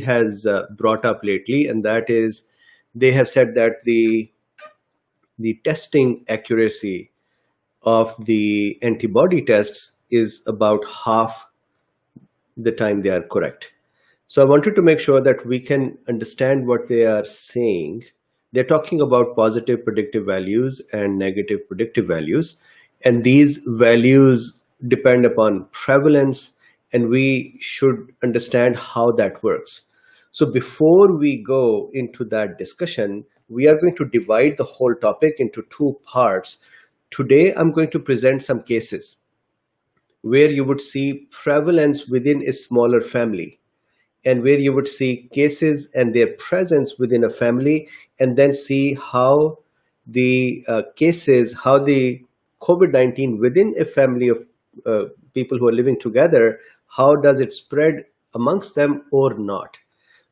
has brought up lately, and that is they have said that the testing accuracy of the antibody tests is about half the time they are correct. So I wanted to make sure that we can understand what they are saying. They're talking about positive predictive values and negative predictive values. And these values depend upon prevalence, and we should understand how that works. So before we go into that discussion, we are going to divide the whole topic into two parts. Today, I'm going to present some cases where you would see prevalence within a smaller family, and where you would see cases and their presence within a family, and then see how the cases, how the COVID-19 within a family of people who are living together, how does it spread amongst them or not.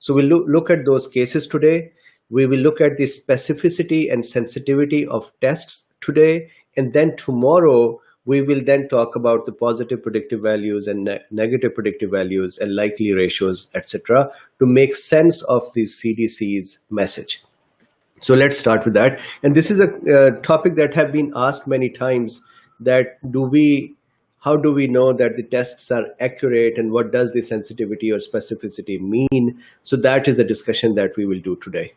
So we'll look at those cases today. We will look at the specificity and sensitivity of tests today, and then tomorrow we will then talk about the positive predictive values and negative predictive values and likely ratios, etc., to make sense of the CDC's message. So let's start with that. And this is a topic that have been asked many times, that how do we know that the tests are accurate, and what does the sensitivity or specificity mean? So that is a discussion that we will do today.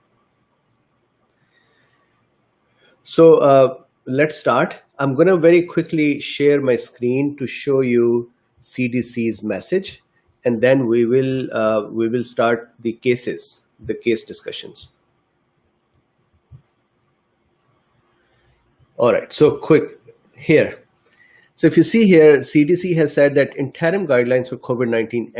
So let's start. I'm going to very quickly share my screen to show you CDC's message, and then we will start the cases, the case discussions. All right, so quick here. So if you see here, CDC has said that interim guidelines for COVID-19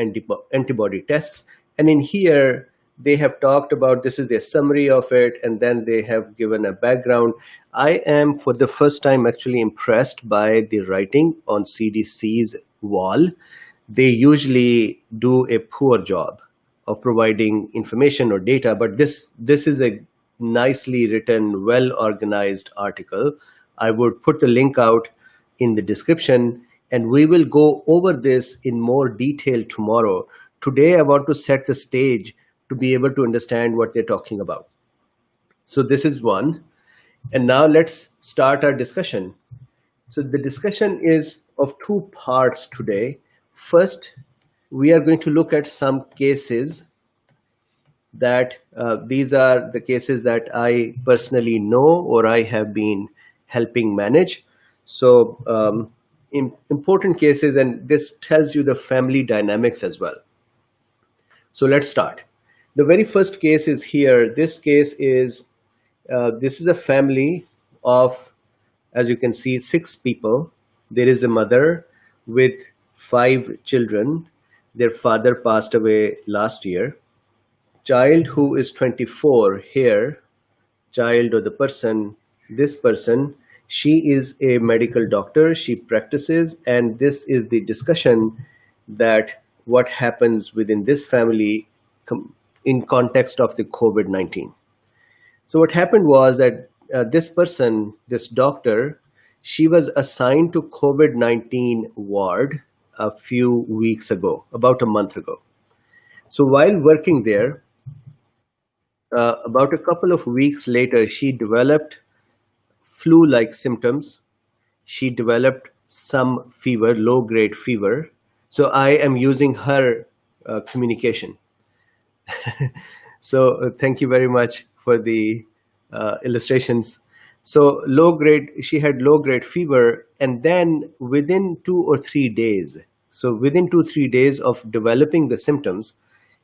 antibody tests, and in here they have talked about, this is their summary of it, and then they have given a background. I am for the first time actually impressed by the writing on CDC's wall. They usually do a poor job of providing information or data, but this is a nicely written, well-organized article. I would put the link out in the description, and we will go over this in more detail tomorrow. Today, I want to set the stage to be able to understand what they're talking about. So this is one. And now let's start our discussion. So the discussion is of two parts today. First, we are going to look at some cases that these are the cases that I personally know or I have been helping manage. So important cases, and this tells you the family dynamics as well. So let's start. The very first case is here. This case is, this is a family of, as you can see, 6 people. There is a mother with 5 children. Their father passed away last year. Child who is 24 here, child or the person, this person, she is a medical doctor. She practices, and this is the discussion that what happens within this family in context of the COVID-19. So what happened was that this person, this doctor, she was assigned to COVID-19 ward a few weeks ago, about a month ago. So while working there, about a couple of weeks later, she developed flu-like symptoms. She developed some fever, low-grade fever. So I am using her communication. So thank you very much for the illustrations. So she had low-grade fever, and then within 2 or 3 days, so within 2-3 days of developing the symptoms,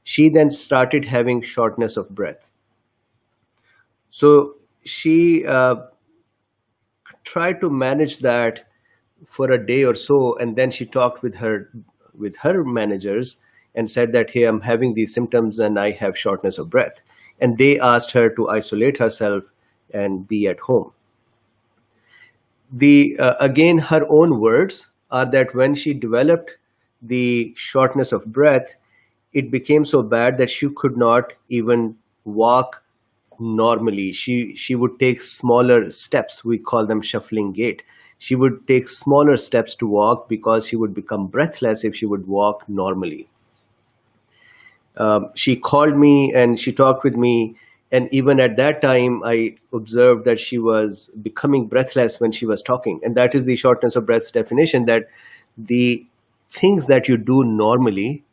she then started having shortness of breath. So she tried to manage that for a day or so, and then she talked with her managers and said that, hey, I'm having these symptoms and I have shortness of breath. And they asked her to isolate herself and be at home. Again, her own words are that when she developed the shortness of breath, it became so bad that she could not even walk normally. She would take smaller steps. We call them shuffling gait. She would take smaller steps to walk because she would become breathless if she would walk normally. She called me and she talked with me. And even at that time, I observed that she was becoming breathless when she was talking. And that is the shortness of breath's definition, that the things that you do normally,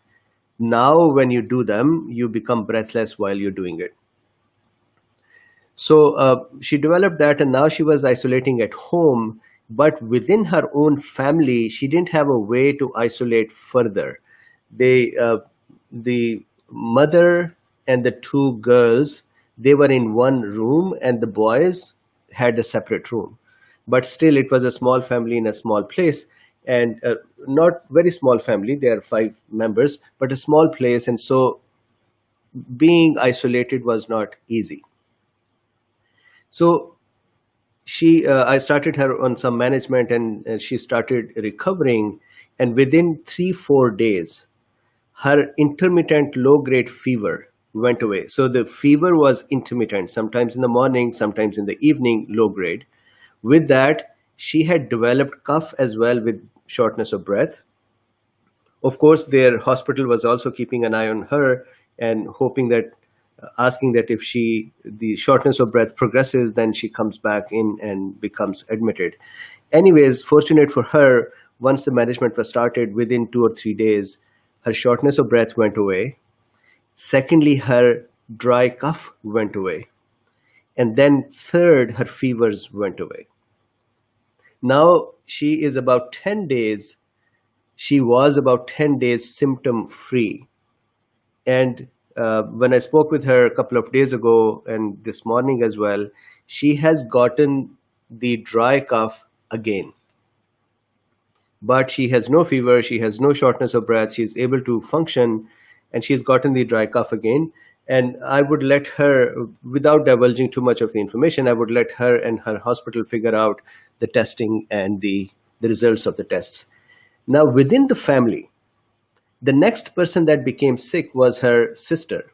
now when you do them, you become breathless while you're doing it. So she developed that, and now she was isolating at home. But within her own family, she didn't have a way to isolate further. The mother and the two girls, they were in one room, and the boys had a separate room. But still, it was a small family in a small place, and not very small family. There are 5 members, but a small place, and so being isolated was not easy. So I started her on some management, and she started recovering. And within 3-4 days, her intermittent low-grade fever went away. So the fever was intermittent, sometimes in the morning, sometimes in the evening, low-grade. With that, she had developed cough as well, with shortness of breath. Of course, their hospital was also keeping an eye on her and asking that if the shortness of breath progresses, then she comes back in and becomes admitted. Anyways, fortunate for her, once the management was started, within 2 or 3 days, her shortness of breath went away. Secondly, her dry cough went away. And then third, her fevers went away. Now she was about 10 days symptom free. And when I spoke with her a couple of days ago and this morning as well, she has gotten the dry cough again. But she has no fever, she has no shortness of breath, she's able to function, and she's gotten the dry cough again. And I would let her, without divulging too much of the information, I would let her and her hospital figure out the testing and the results of the tests. Now, within the family, the next person that became sick was her sister,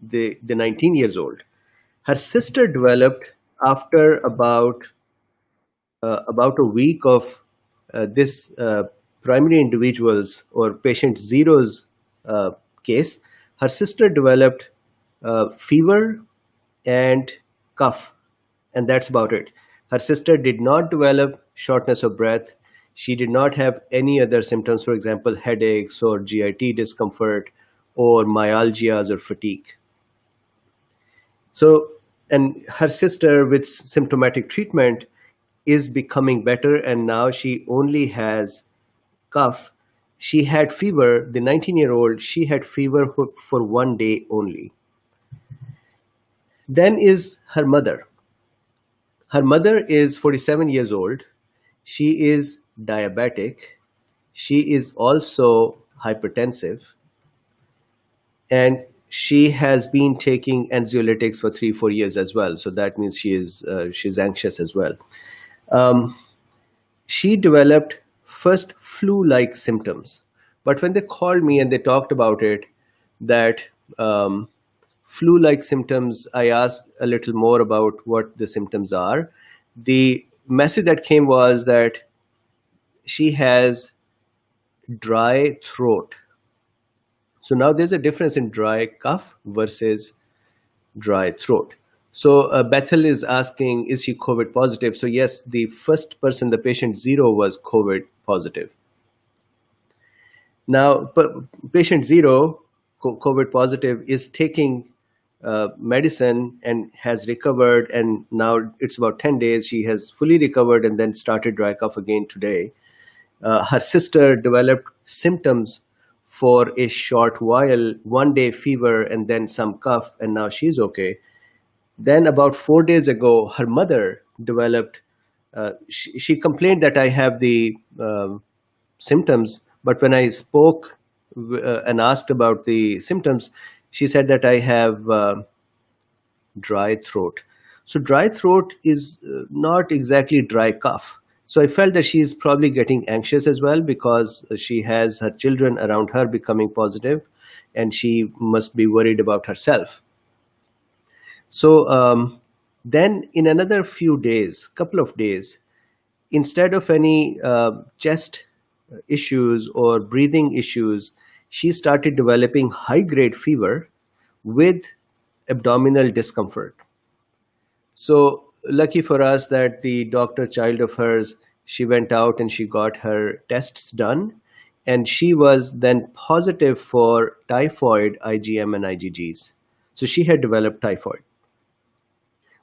the 19 years old. Her sister developed after about a week of this primary individual's or patient zero's case. Her sister developed fever and cough, and that's about it. Her sister did not develop shortness of breath. She did not have any other symptoms, for example, headaches or GIT discomfort or myalgias or fatigue. So, and her sister with symptomatic treatment is becoming better, and now she only has cough. She had fever, the 19-year-old, she had fever for 1 day only. Then is her mother. Her mother is 47 years old. She is diabetic. She is also hypertensive. And she has been taking anxiolytics for 3-4 years as well. So that means she's anxious as well. She developed first flu-like symptoms. But when they called me and they talked about it, that flu-like symptoms, I asked a little more about what the symptoms are. The message that came was that she has dry throat. So now there's a difference in dry cough versus dry throat. So Bethel is asking, is she COVID positive? So yes, the first person, the patient 0, was COVID positive. Now, patient 0, COVID positive, is taking medicine and has recovered, and now it's about 10 days. She has fully recovered and then started dry cough again today. Her sister developed symptoms for a short while, 1 day fever and then some cough, and now she's okay. Then about 4 days ago, her mother developed, she complained that I have the symptoms, but when I spoke and asked about the symptoms, she said that I have dry throat. So dry throat is not exactly dry cough. So I felt that she's probably getting anxious as well, because she has her children around her becoming positive, and she must be worried about herself. So then in another few days, couple of days, instead of any chest issues or breathing issues, she started developing high-grade fever with abdominal discomfort. So lucky for us that the doctor child of hers, she went out and she got her tests done, and she was then positive for typhoid, IgM and IgGs. So she had developed typhoid.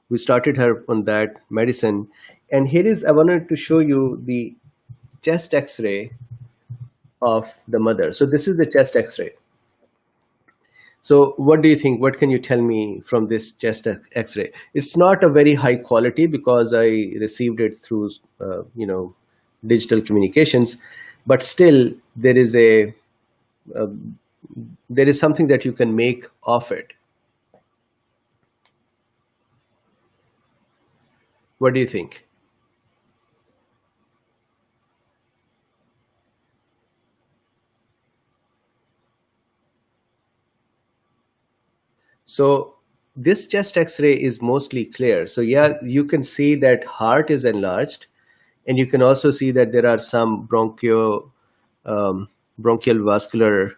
We started her on that medicine. And here is, I wanted to show you the chest x-ray of the mother. So this is the chest x-ray. So what do you think? What can you tell me from this chest x-ray? It's not a very high quality because I received it through, digital communications, but still there is something that you can make of it. What do you think? So this chest x-ray is mostly clear. So yeah, you can see that heart is enlarged, and you can also see that there are some bronchial vascular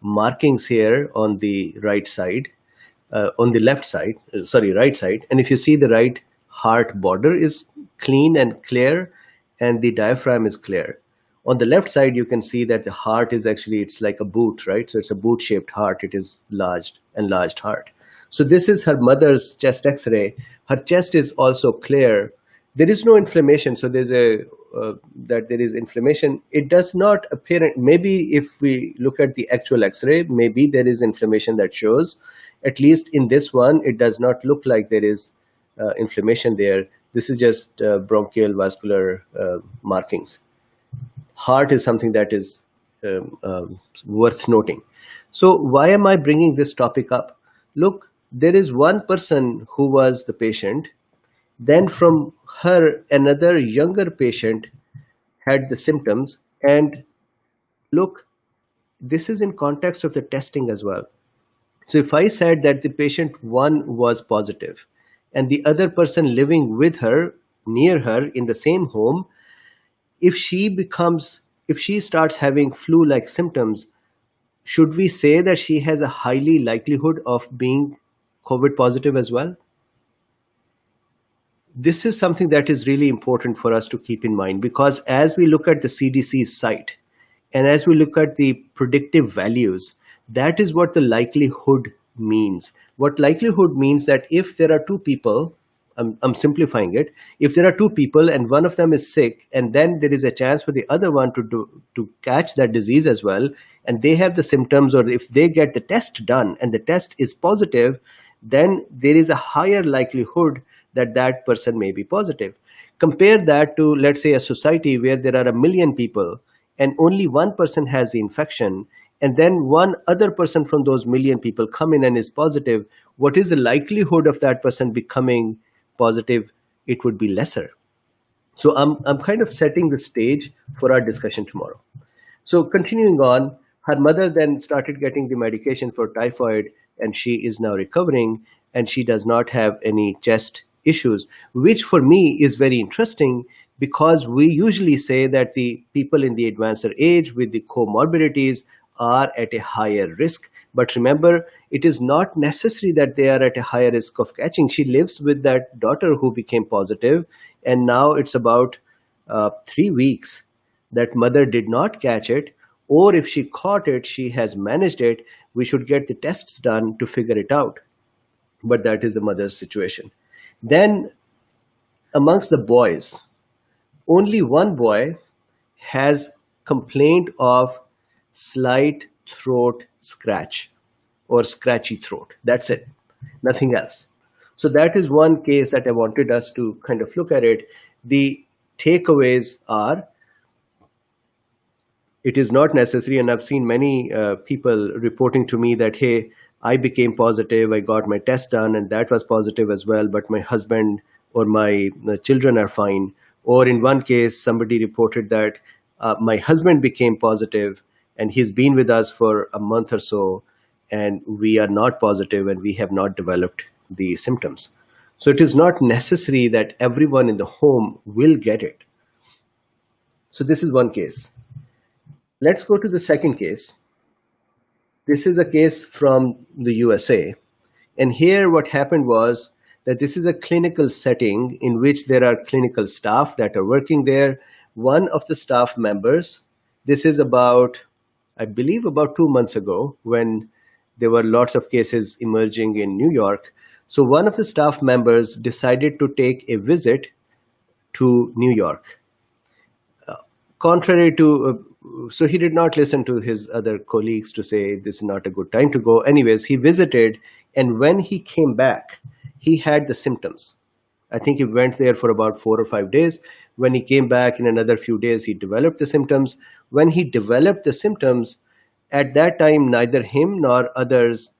markings here on the right side, on the right side. And if you see, the right heart border is clean and clear, and the diaphragm is clear. On the left side, you can see that the heart is actually, it's like a boot, right? So it's a boot-shaped heart. It is enlarged heart. So this is her mother's chest x-ray. Her chest is also clear. There is no inflammation. So there's that there is inflammation. It does not appear. Maybe if we look at the actual x-ray, maybe there is inflammation that shows. At least in this one, it does not look like there is inflammation there. This is just bronchial vascular markings. Heart is something that is worth noting. So why am I bringing this topic up? Look, there is one person who was the patient. Then from her, another younger patient had the symptoms. And look, this is in context of the testing as well. So if I said that the patient one was positive and the other person living with her, near her in the same home, if she starts having flu-like symptoms, should we say that she has a highly likelihood of being COVID positive as well? This is something that is really important for us to keep in mind, because as we look at the CDC's site and as we look at the predictive values, that is what the likelihood means. What likelihood means that if there are two people, I'm simplifying it. If there are two people and one of them is sick, and then there is a chance for the other one to catch that disease as well, and they have the symptoms, or if they get the test done and the test is positive, then there is a higher likelihood that that person may be positive. Compare that to, let's say, a society where there are 1 million people and only one person has the infection, and then one other person from those 1 million people come in and is positive. What is the likelihood of that person becoming positive? It would be lesser. So I'm kind of setting the stage for our discussion tomorrow. So continuing on, her mother then started getting the medication for typhoid, and she is now recovering, and she does not have any chest issues, which for me is very interesting, because we usually say that the people in the advanced age with the comorbidities are at a higher risk. But remember, it is not necessary that they are at a higher risk of catching. She lives with that daughter who became positive, and now it's about 3 weeks that mother did not catch it, or if she caught it, she has managed it. We should get the tests done to figure it out. But that is the mother's situation. Then amongst the boys, only one boy has complaint of slight throat scratch or scratchy throat. That's it, nothing else. So that is one case that I wanted us to kind of look at it. The takeaways are, it is not necessary, and I've seen many people reporting to me that, hey, I became positive, I got my test done, and that was positive as well, but my husband or my children are fine. Or in one case, somebody reported that my husband became positive, and he's been with us for a month or so, and we are not positive, and we have not developed the symptoms. So it is not necessary that everyone in the home will get it. So this is one case. Let's go to the second case. This is a case from the USA. And here what happened was that this is a clinical setting in which there are clinical staff that are working there. One of the staff members, this is about, I believe about 2 months ago when there were lots of cases emerging in New York. So one of the staff members decided to take a visit to New York. Contrary to, so he did not listen to his other colleagues to say this is not a good time to go. Anyways, he visited, and when he came back, he had the symptoms. I think he went there for about 4 or 5 days. When he came back in another few days, he developed the symptoms. When he developed the symptoms, at that time, neither him nor others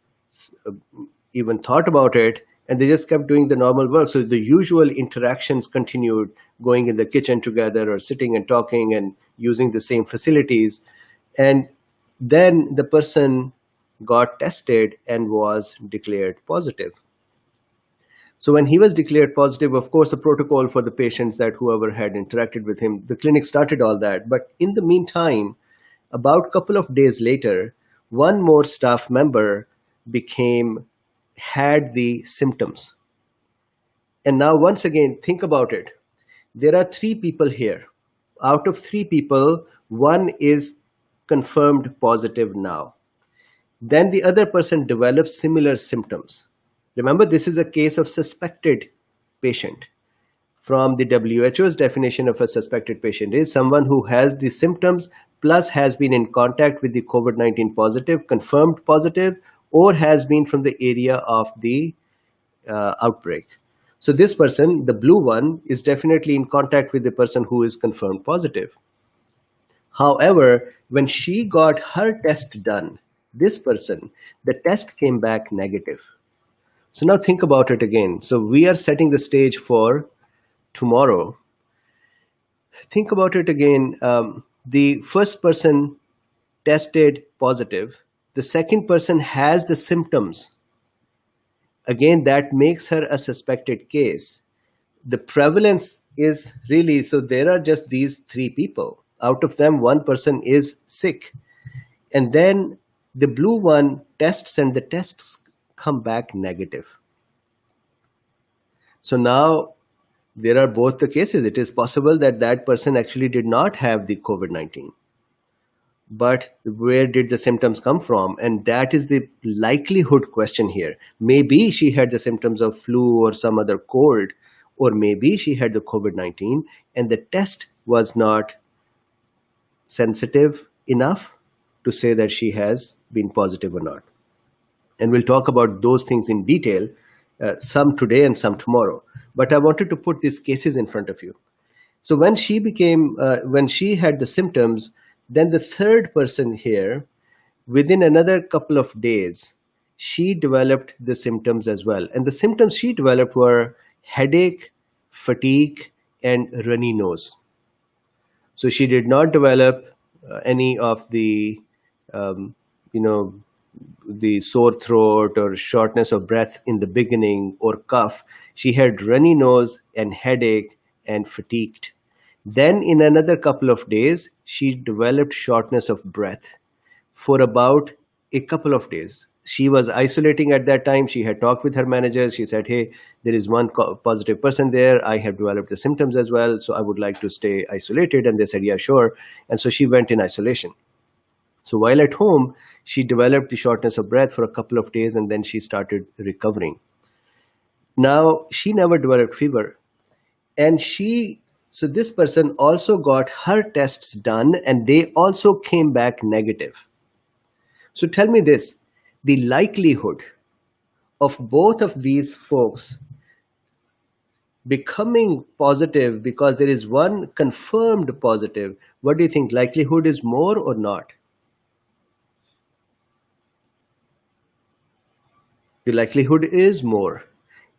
even thought about it, and they just kept doing the normal work. So the usual interactions continued, going in the kitchen together or sitting and talking and using the same facilities. And then the person got tested and was declared positive. So when he was declared positive, of course, the protocol for the patients that whoever had interacted with him, the clinic started all that. But in the meantime, about a couple of days later, one more staff member had the symptoms. And now once again, think about it. There are 3 people here. Out of 3 people, one is confirmed positive now. Then the other person develops similar symptoms. Remember, this is a case of suspected patient. From the WHO's definition of a suspected patient is someone who has the symptoms plus has been in contact with the COVID-19 positive, confirmed positive, or has been from the area of the outbreak. So this person, the blue one, is definitely in contact with the person who is confirmed positive. However, when she got her test done, this person, the test came back negative. So now think about it again. So we are setting the stage for tomorrow. Think about it again. The first person tested positive. The second person has the symptoms. Again, that makes her a suspected case. The prevalence is really, so there are just these 3 people. Out of them, one person is sick. And then the blue one tests and the tests come back negative. So now there are both the cases. It is possible that that person actually did not have the COVID-19. But where did the symptoms come from? And that is the likelihood question here. Maybe she had the symptoms of flu or some other cold, or maybe she had the COVID-19 and the test was not sensitive enough to say that she has been positive or not. And we'll talk about those things in detail, some today and some tomorrow. But I wanted to put these cases in front of you. So when she had the symptoms, then the third person here, within another couple of days, she developed the symptoms as well. And the symptoms she developed were headache, fatigue, and runny nose. So she did not develop any of the, the sore throat or shortness of breath in the beginning or cough. She had runny nose and headache and fatigued. Then in another couple of days, she developed shortness of breath for about a couple of days. She was isolating at that time. She had talked with her managers. She said, hey, there is one positive person there. I have developed the symptoms as well, so I would like to stay isolated. And they said, yeah, sure. And so she went in isolation. So while at home, she developed the shortness of breath for a couple of days, and then she started recovering. Now, she never developed fever. And so this person also got her tests done, and they also came back negative. So tell me this, the likelihood of both of these folks becoming positive because there is one confirmed positive, what do you think? Likelihood is more or not? The likelihood is more.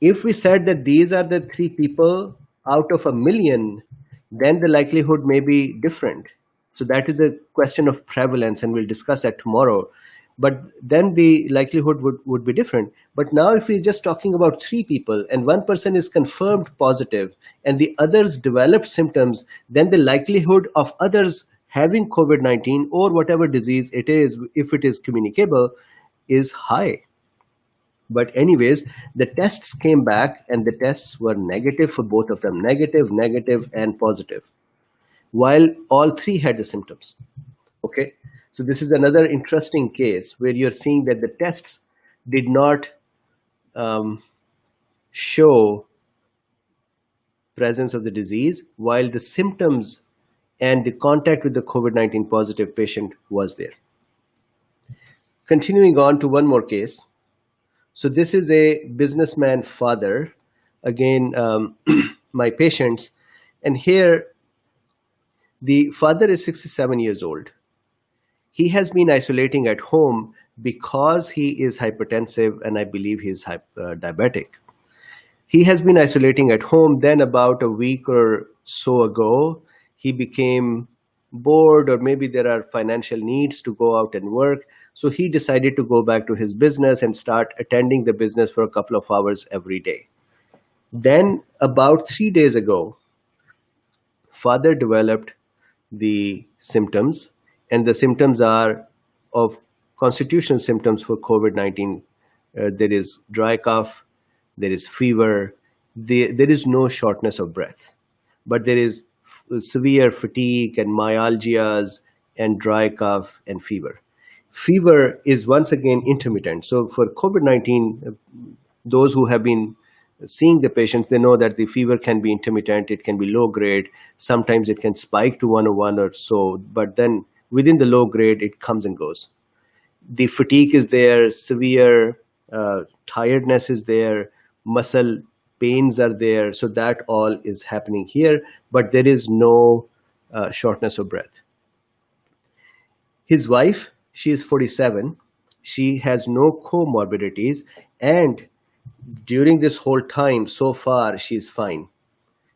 If we said that these are the 3 people out of 1 million, then the likelihood may be different. So that is a question of prevalence, and we'll discuss that tomorrow. But then the likelihood would be different. But now if we're just talking about 3 people and one person is confirmed positive and the others developed symptoms, then the likelihood of others having COVID-19 or whatever disease it is, if it is communicable, is high. But anyways, the tests came back and the tests were negative for both of them, negative, negative, and positive, while all three had the symptoms. Okay, so this is another interesting case where you're seeing that the tests did not show presence of the disease, while the symptoms and the contact with the COVID-19 positive patient was there. Continuing on to one more case. So this is a businessman father, again, my patients, and here the father is 67 years old. He has been isolating at home because he is hypertensive and I believe he is diabetic. He has been isolating at home. Then about a week or so ago, he became bored, or maybe there are financial needs to go out and work. So he decided to go back to his business and start attending the business for a couple of hours every day. Then about 3 days ago, father developed the symptoms, and the symptoms are of constitutional symptoms for COVID-19. There is dry cough, there is fever, there is no shortness of breath, but there is severe fatigue and myalgias and dry cough and fever. Fever is once again intermittent. So for COVID-19, those who have been seeing the patients, they know that the fever can be intermittent, it can be low grade, sometimes it can spike to 101 or so, but then within the low grade, it comes and goes. The fatigue is there, severe tiredness is there, muscle pains are there, so that all is happening here, but there is no shortness of breath. His wife, she is 47, she has no comorbidities, and during this whole time, so far, she is fine.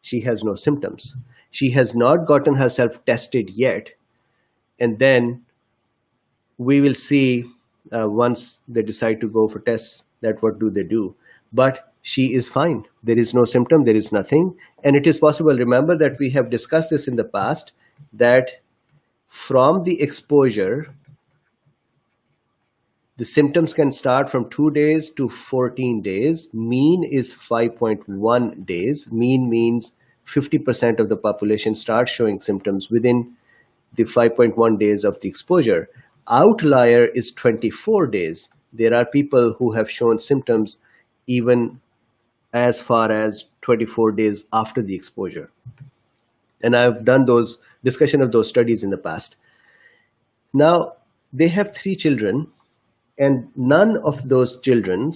She has no symptoms. She has not gotten herself tested yet, and then we will see once they decide to go for tests that what do they do. But she is fine. There is no symptom, there is nothing. And it is possible, remember that we have discussed this in the past, that from the exposure, the symptoms can start from 2 days to 14 days. Mean is 5.1 days. Mean means 50% of the population starts showing symptoms within the 5.1 days of the exposure. Outlier is 24 days. There are people who have shown symptoms even as far as 24 days after the exposure. And I've done those discussion of those studies in the past. Now, they have 3 children, and none of those children,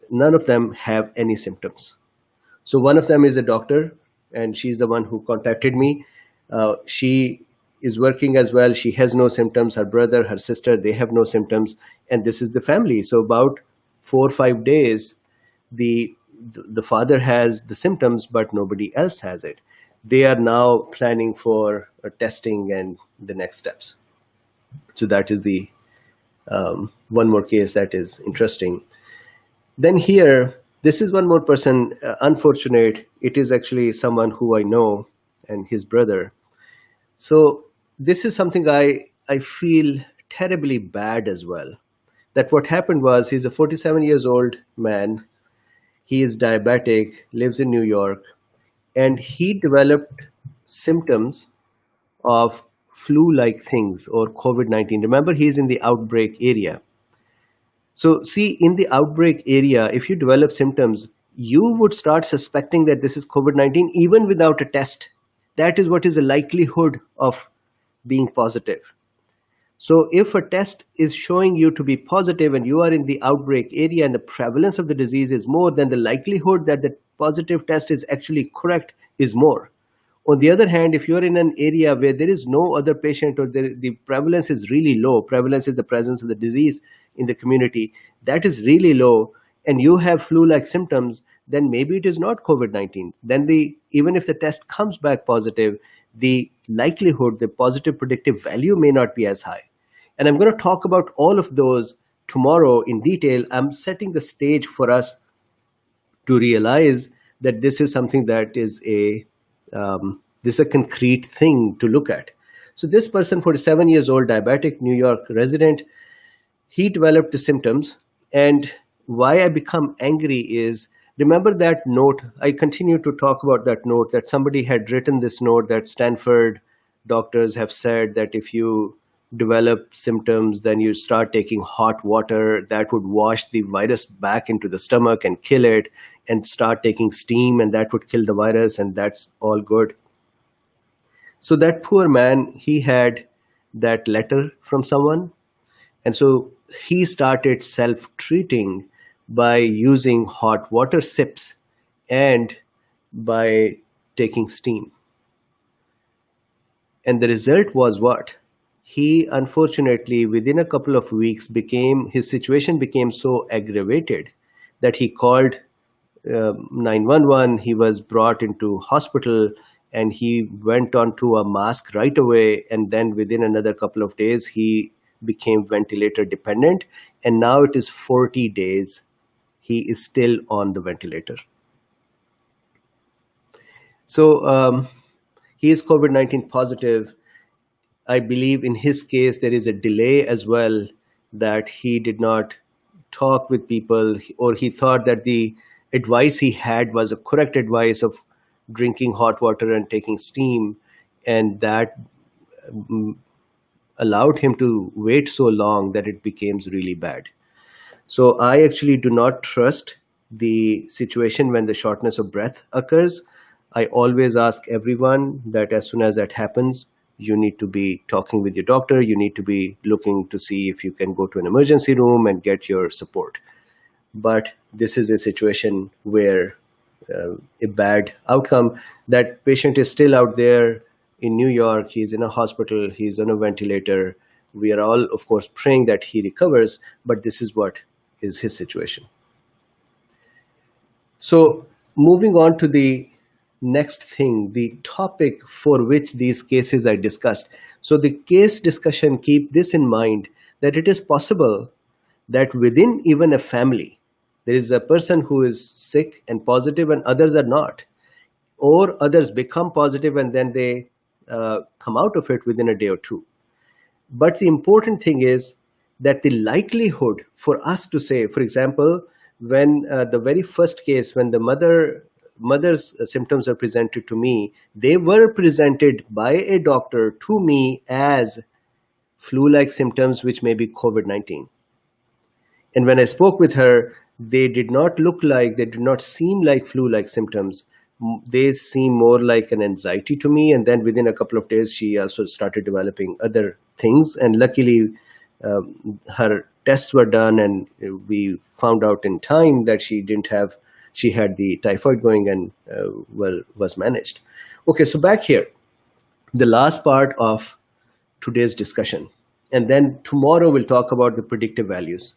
none of them have any symptoms. So one of them is a doctor, and she's the one who contacted me. She is working as well. She has no symptoms. Her brother, her sister, they have no symptoms. And this is the family. So about 4 or 5 days, the father has the symptoms, but nobody else has it. They are now planning for testing and the next steps. So that is the one more case that is interesting. Then here, this is one more person, unfortunate. It is actually someone who I know and his brother. So this is something I feel terribly bad as well. That what happened was, he's a 47 years old man. He is diabetic, lives in New York, and he developed symptoms of flu-like things or COVID-19. Remember, he's in the outbreak area. So see, in the outbreak area, if you develop symptoms, you would start suspecting that this is COVID-19 even without a test. That is what is the likelihood of being positive. So if a test is showing you to be positive and you are in the outbreak area and the prevalence of the disease is more, then the likelihood that the positive test is actually correct is more. On the other hand, if you're in an area where there is no other patient or the prevalence is really low, prevalence is the presence of the disease in the community, that is really low, and you have flu-like symptoms, then maybe it is not COVID-19. Then even if the test comes back positive, the likelihood, the positive predictive value may not be as high. And I'm going to talk about all of those tomorrow in detail. I'm setting the stage for us to realize that this is something that is a concrete thing to look at. So this person, 47 years old, diabetic, New York resident, he developed the symptoms. And why I become angry is, remember that note? I continue to talk about that note, that somebody had written this note that Stanford doctors have said that if you develop symptoms, then you start taking hot water that would wash the virus back into the stomach and kill it, and start taking steam and that would kill the virus, and that's all good. So that poor man, he had that letter from someone, and so he started self-treating by using hot water sips and by taking steam. And the result was what? He unfortunately, within a couple of weeks, his situation became so aggravated that he called 911. He was brought into hospital and he went on to a mask right away. And then within another couple of days, he became ventilator dependent. And now it is 40 days. He is still on the ventilator. So he is COVID-19 positive. I believe in his case, there is a delay as well, that he did not talk with people, or he thought that the advice he had was a correct advice of drinking hot water and taking steam. And that allowed him to wait so long that it became really bad. So I actually do not trust the situation when the shortness of breath occurs. I always ask everyone that as soon as that happens, you need to be talking with your doctor. You need to be looking to see if you can go to an emergency room and get your support. But this is a situation where a bad outcome. That patient is still out there in New York. He's in a hospital. He's on a ventilator. We are all, of course, praying that he recovers, but this is what is his situation. So moving on to the next thing, the topic for which these cases are discussed. So the case discussion, keep this in mind, that it is possible that within even a family, there is a person who is sick and positive and others are not, or others become positive and then they come out of it within a day or two. But the important thing is that the likelihood for us to say, for example, when the very first case, when the mother's symptoms are presented to me, they were presented by a doctor to me as flu-like symptoms, which may be COVID-19. And when I spoke with her, they did not seem like flu-like symptoms. They seem more like an anxiety to me. And then within a couple of days, she also started developing other things. And luckily, her tests were done and we found out in time that she had the typhoid going and was managed. Okay, so back here, the last part of today's discussion. And then tomorrow we'll talk about the predictive values.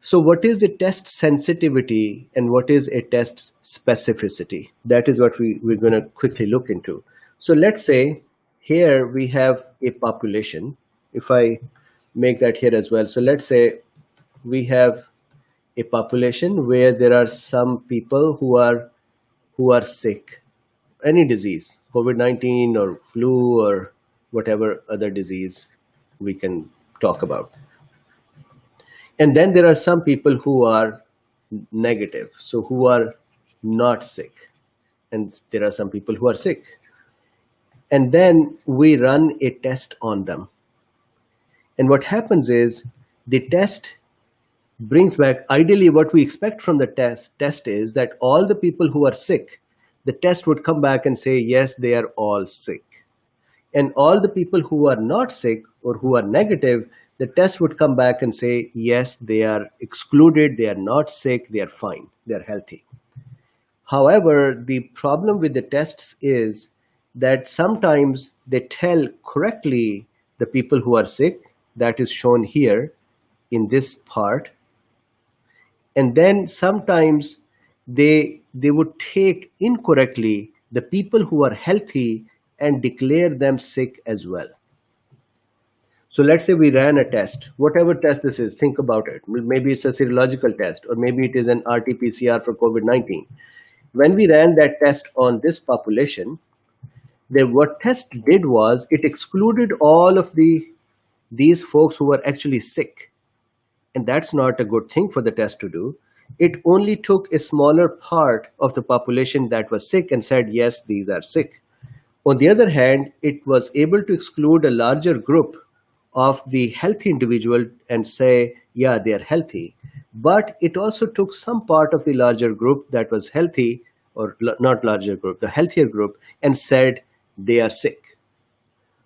So what is the test sensitivity and what is a test specificity? That is what we're going to quickly look into. So let's say here we have a population. If I make that here as well. So let's say we have a population where there are some people who are sick, any disease, COVID-19 or flu or whatever other disease we can talk about. And then there are some people who are negative, so who are not sick. And there are some people who are sick. And then we run a test on them. And what happens is the test brings back, ideally what we expect from the test is that all the people who are sick, the test would come back and say, yes, they are all sick. And all the people who are not sick or who are negative, the test would come back and say, yes, they are excluded, they are not sick, they are fine, they are healthy. However, the problem with the tests is that sometimes they tell correctly the people who are sick, that is shown here in this part. And then sometimes they would take incorrectly the people who are healthy and declare them sick as well. So let's say we ran a test, whatever test this is, think about it. Maybe it's a serological test, or maybe it is an RT-PCR for COVID-19. When we ran that test on this population, what test did was it excluded all of these folks who were actually sick. And that's not a good thing for the test to do. It only took a smaller part of the population that was sick and said, yes, these are sick. On the other hand, it was able to exclude a larger group of the healthy individual and say, yeah, they are healthy. But it also took some part of the larger group that was healthy, or not larger group, the healthier group, and said they are sick.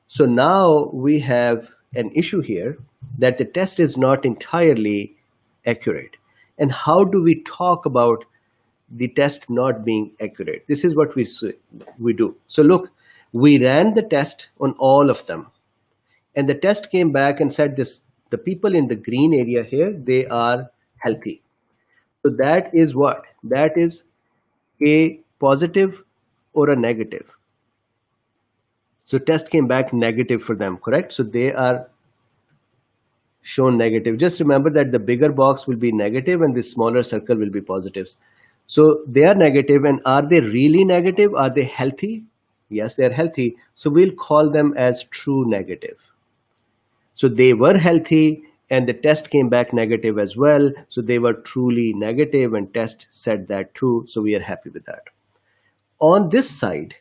So now we have an issue here that the test is not entirely accurate. And how do we talk about the test not being accurate? This is what we do. So look, we ran the test on all of them. And the test came back and said the people in the green area here, they are healthy. So that is what? That is a positive or a negative. So test came back negative for them, correct? So they are shown negative. Just remember that the bigger box will be negative and the smaller circle will be positives. So they are negative, and are they really negative? Are they healthy? Yes, they are healthy. So we'll call them as true negative. So they were healthy and the test came back negative as well. So they were truly negative and test said that too. So we are happy with that. On this side,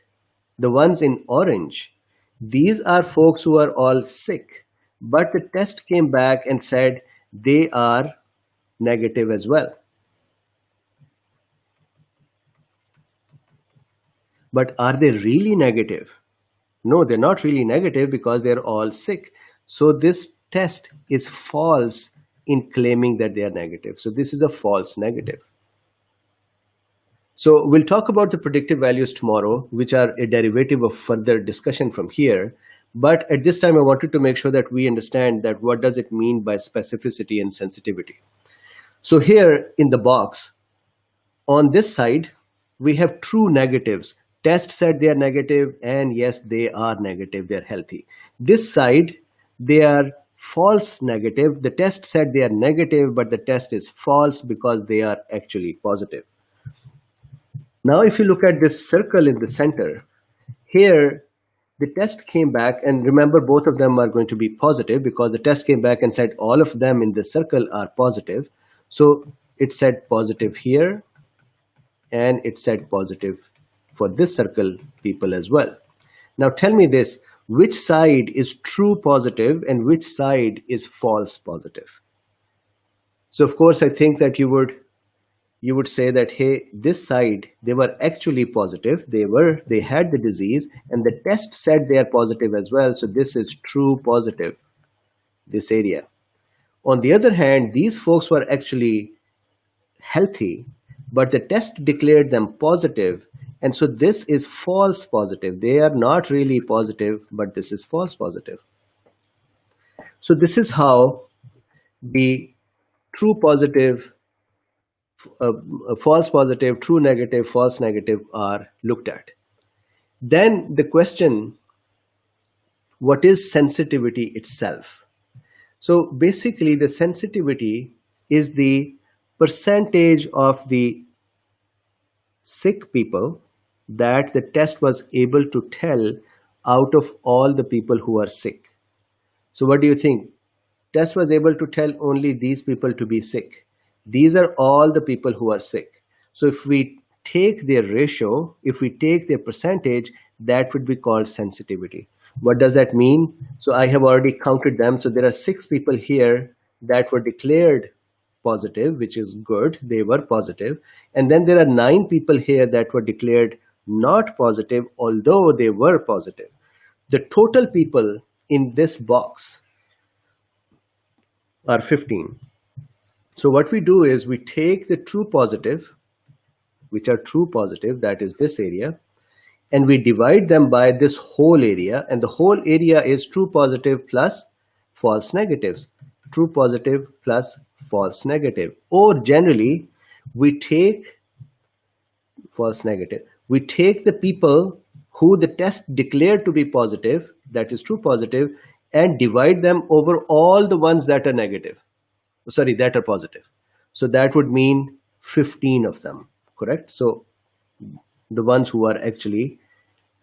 the ones in orange, these are folks who are all sick, but the test came back and said they are negative as well. But are they really negative? No, they're not really negative because they're all sick. So this test is false in claiming that they are negative. So this is a false negative. So we'll talk about the predictive values tomorrow, which are a derivative of further discussion from here. But at this time, I wanted to make sure that we understand that what does it mean by specificity and sensitivity. So here in the box, on this side, we have true negatives. Test said they are negative, and yes, they are negative, they're healthy. This side, they are false negative. The test said they are negative, but the test is false because they are actually positive. Now, if you look at this circle in the center, here, the test came back, and remember, both of them are going to be positive because the test came back and said all of them in the circle are positive. So it said positive here, and it said positive for this circle people as well. Now tell me this, which side is true positive and which side is false positive? So of course, I think that you would say that, hey, this side, they were actually positive. They had the disease and the test said they are positive as well. So this is true positive, this area. On the other hand, these folks were actually healthy, but the test declared them positive. And so this is false positive. They are not really positive, but this is false positive. So this is how the true positive, false positive, true negative, false negative are looked at. Then the question, what is sensitivity itself? So basically the sensitivity is the percentage of the sick people that the test was able to tell out of all the people who are sick. So what do you think? Test was able to tell only these people to be sick. These are all the people who are sick. So if we take their ratio, if we take their percentage, that would be called sensitivity. What does that mean? So I have already counted them. So there are 6 people here that were declared positive, which is good. They were positive. And then there are 9 people here that were declared not positive, although they were positive. The total people in this box are 15. So what we do is we take the true positive, which are true positive, that is this area, and we divide them by this whole area, and the whole area is true positive plus false negatives. True positive plus false negative. Or generally, we take false negative. We take the people who the test declared to be positive, that is true positive, and divide them over all the ones that are negative. Sorry, that are positive. So that would mean 15 of them, correct? So the ones who are actually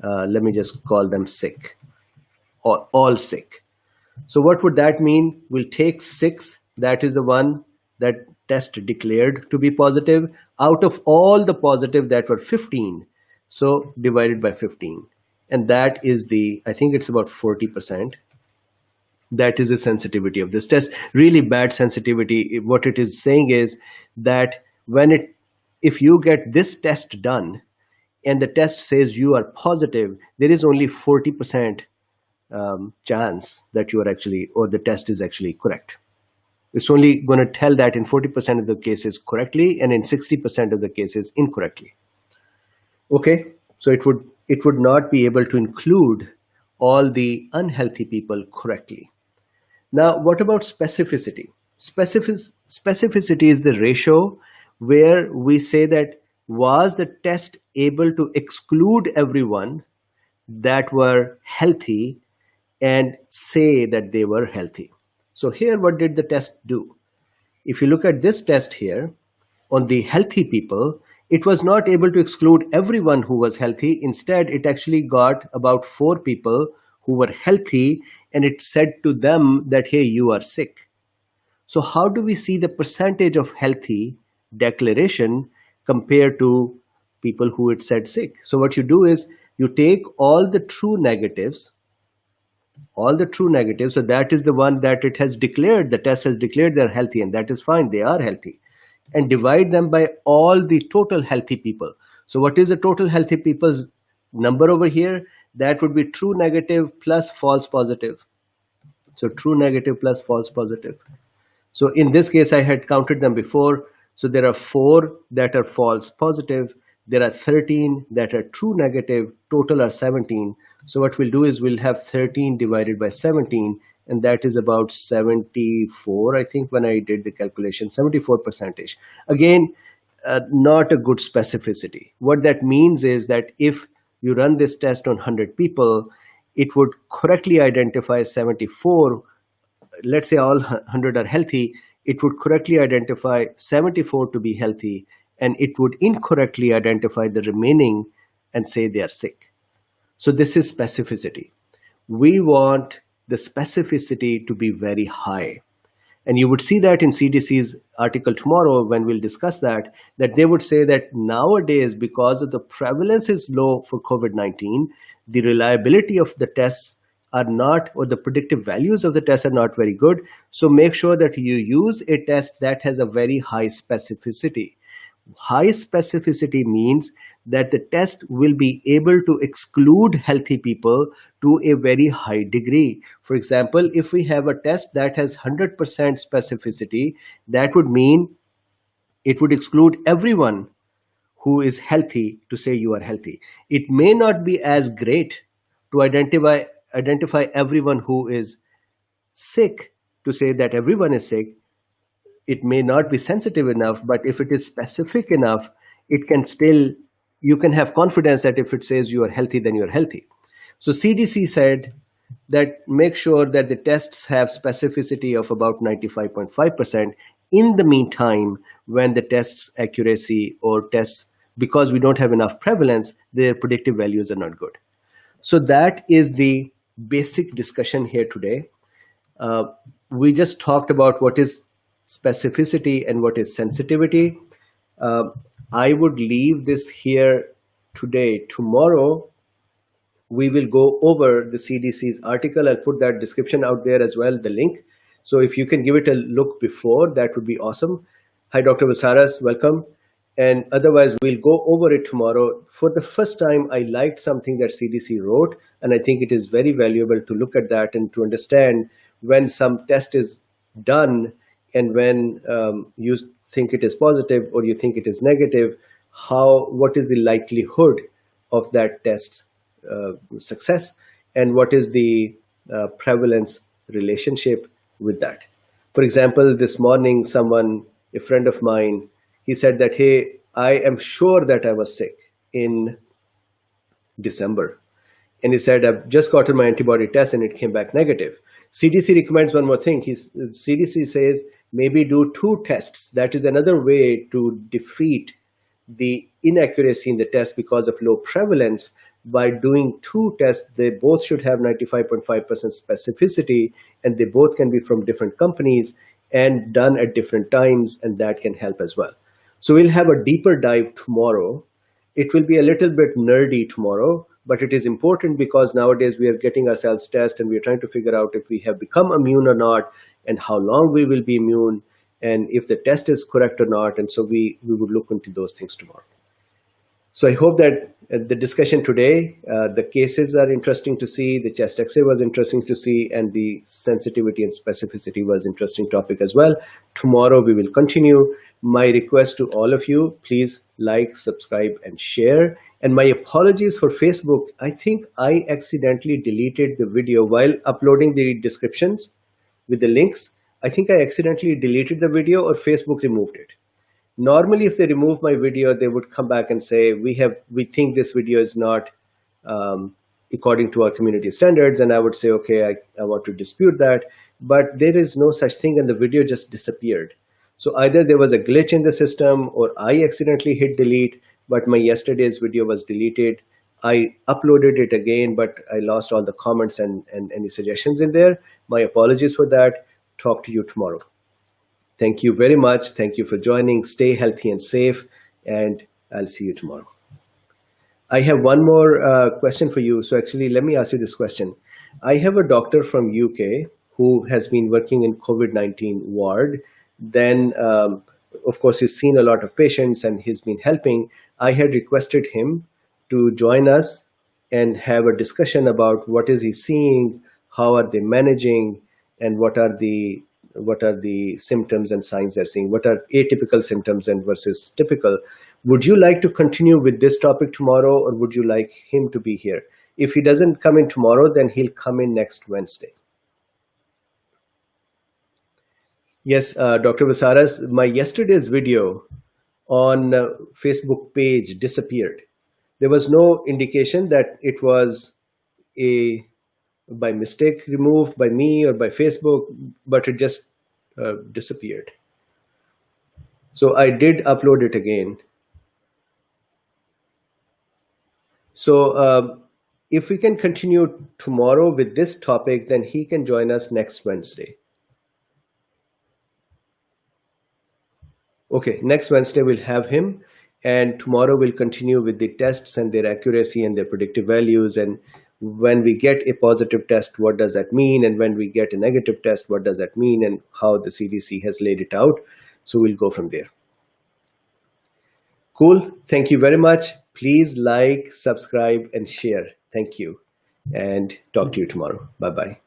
let me just call them sick, or all sick. So what would that mean? We'll take 6, that is the one that test declared to be positive, out of all the positive that were 15. So divided by 15. And that is I think it's about 40%. That is the sensitivity of this test. Really bad sensitivity. What it is saying is that if you get this test done and the test says you are positive, there is only 40% chance that you are actually, or the test is actually correct. It's only going to tell that in 40% of the cases correctly and in 60% of the cases incorrectly. Okay, so it would not be able to include all the unhealthy people correctly. Now, what about specificity? Specificity is the ratio where we say that was the test able to exclude everyone that were healthy and say that they were healthy. So here, what did the test do? If you look at this test here, on the healthy people, it was not able to exclude everyone who was healthy. Instead, it actually got about 4 people who were healthy, and it said to them that, hey, you are sick. So how do we see the percentage of healthy declaration compared to people who it said sick? So what you do is you take all the true negatives, so that is the one that it has declared, the test has declared they're healthy, and that is fine, they are healthy, and divide them by all the total healthy people. So what is the total healthy people's number over here? That would be true negative plus false positive. So true negative plus false positive. So in this case, I had counted them before. So there are 4 that are false positive. There are 13 that are true negative. Total are 17. So what we'll do is we'll have 13 divided by 17, and that is about 74, I think, when I did the calculation, 74%. Again, not a good specificity. What that means is that if you run this test on 100 people, it would correctly identify 74. Let's say all 100 are healthy. It would correctly identify 74 to be healthy, and it would incorrectly identify the remaining and say they are sick. So this is specificity. We want the specificity to be very high. And you would see that in CDC's article tomorrow when we'll discuss that they would say that nowadays, because of the prevalence is low for COVID-19, the reliability of the tests are not, or the predictive values of the tests are not very good. So make sure that you use a test that has a very high specificity. High specificity means that the test will be able to exclude healthy people to a very high degree. For example, if we have a test that has 100% specificity, that would mean it would exclude everyone who is healthy to say you are healthy. It may not be as great to identify everyone who is sick to say that everyone is sick. It may not be sensitive enough, but if it is specific enough, it can still, you can have confidence that if it says you are healthy, then you're healthy. So CDC said that make sure that the tests have specificity of about 95.5%. In the meantime, when the test's accuracy or tests, because we don't have enough prevalence, their predictive values are not good. So that is the basic discussion here today. We just talked about what is specificity and what is sensitivity. I would leave this here today. Tomorrow, we will go over the CDC's article. I'll put that description out there as well, the link. So if you can give it a look before, that would be awesome. Hi, Dr. Vasaras, welcome. And otherwise, we'll go over it tomorrow. For the first time, I liked something that CDC wrote, and I think it is very valuable to look at that and to understand when some test is done and when you think it is positive or you think it is negative, what is the likelihood of that test's success, and what is the prevalence relationship with that. For example, this morning, a friend of mine, he said that, hey, I am sure that I was sick in December. And he said, I've just gotten my antibody test and it came back negative. CDC recommends one more thing. CDC says maybe do 2 tests. That is another way to defeat the inaccuracy in the test because of low prevalence. by doing two tests, they both should have 95.5% specificity, and they both can be from different companies and done at different times, and that can help as well. So we'll have a deeper dive tomorrow. It will be a little bit nerdy tomorrow, but it is important because nowadays we are getting ourselves tested and we are trying to figure out if we have become immune or not, and how long we will be immune, and if the test is correct or not. And so we would look into those things tomorrow. So I hope that the discussion today, the cases are interesting to see, the chest X-ray was interesting to see, and the sensitivity and specificity was interesting topic as well. Tomorrow we will continue. My request to all of you, please like, subscribe, and share. And my apologies for Facebook. I think I accidentally deleted the video while uploading the descriptions with the links. I think I accidentally deleted the video, or Facebook removed it. Normally, if they remove my video, they would come back and say, we think this video is not according to our community standards. And I would say, okay, I want to dispute that. But there is no such thing, and the video just disappeared. So either there was a glitch in the system, or I accidentally hit delete, but my yesterday's video was deleted. I uploaded it again, but I lost all the comments and any suggestions in there. My apologies for that. Talk to you tomorrow. Thank you very much. Thank you for joining. Stay healthy and safe, and I'll see you tomorrow. I have one more question for you. So actually, let me ask you this question. I have a doctor from UK who has been working in COVID-19 ward. Then, of course, he's seen a lot of patients and he's been helping. I had requested him to join us and have a discussion about what is he seeing, how are they managing, and what are the symptoms and signs they're seeing, what are atypical symptoms and versus typical. Would you like to continue with this topic tomorrow, or would you like him to be here? If he doesn't come in tomorrow, then he'll come in next Wednesday. Yes, Dr. Vasaras, my yesterday's video on Facebook page disappeared. There was no indication that it was by mistake removed by me or by Facebook, but it just disappeared. So I did upload it again. So if we can continue tomorrow with this topic, then he can join us next Wednesday. Okay, next Wednesday we'll have him, and tomorrow we'll continue with the tests and their accuracy and their predictive values. And when we get a positive test, what does that mean? And when we get a negative test, what does that mean? And how the CDC has laid it out. So we'll go from there. Cool. Thank you very much. Please like, subscribe, and share. Thank you. And talk to you tomorrow. Bye-bye.